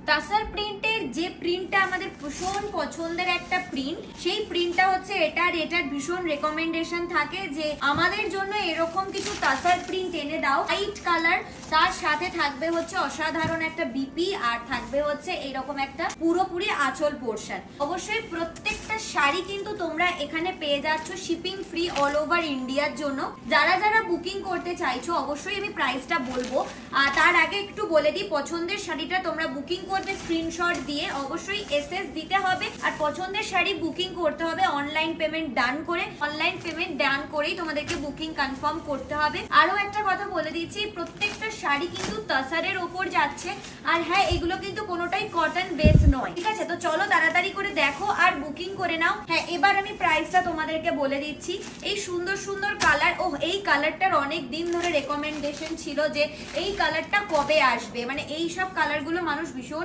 তাসার প্রিন্টের যে প্রিন্টটা আমাদের ভীষণ পছন্দের একটা প্রিন্ট, সেই প্রিন্টটা হচ্ছে এটার ভীষণ রেকমেন্ডেশন থাকে যে আমাদের জন্য এরকম কিছু তাসার প্রিন্ট এনে দাও। হোয়াইট কালার, তার সাথে থাকবে হচ্ছে অসাধারণ একটা বিপি, আর থাকবে হচ্ছে এরকম একটা পুরোপুরি আঁচল পোর্শন। অবশ্যই প্রত্যেকটা শাড়ি কিন্তু তোমরা এখানে পেয়ে যাচ্ছ শিপিং ফ্রি অল ওভার ইন্ডিয়ার জন্য। যারা যারা বুকিং করতে চাইছো অবশ্যই আমি প্রাইসটা বলবো, আর তার আগে একটু বলে দিই, পছন্দের শাড়িটা তোমরা বুকিং করবে স্ক্রিনশট দিয়ে, অবশ্যই এসএস দিতে হবে, আর পছন্দের শাড়ি বুকিং করতে হবে অনলাইন পেমেন্ট ডান করে। অনলাইন পেমেন্ট ডান করেই তোমাদেরকে বুকিং কনফার্ম করতে হবে। আরো একটা কথা বলে দিচ্ছি, প্রত্যেকটা শাড়ি কিন্তু তাসারের ওপর যাচ্ছে, আর হ্যাঁ এগুলো কিন্তু কোনোটাই কটন বেস নয়, ঠিক আছে? তো চলো তাড়াতাড়ি করে দেখো আর বুকিং করে নাও। হ্যাঁ, এবার আমি প্রাইসটা তোমাদেরকে বলে দিচ্ছি। এই সুন্দর সুন্দর কালার, ও এই কালারটার অনেক দিন ধরে রেকমেন্ডেশন ছিল যে এই কালারটা কবে আসবে, মানে এই সব কালারগুলো মানুষ ভীষণ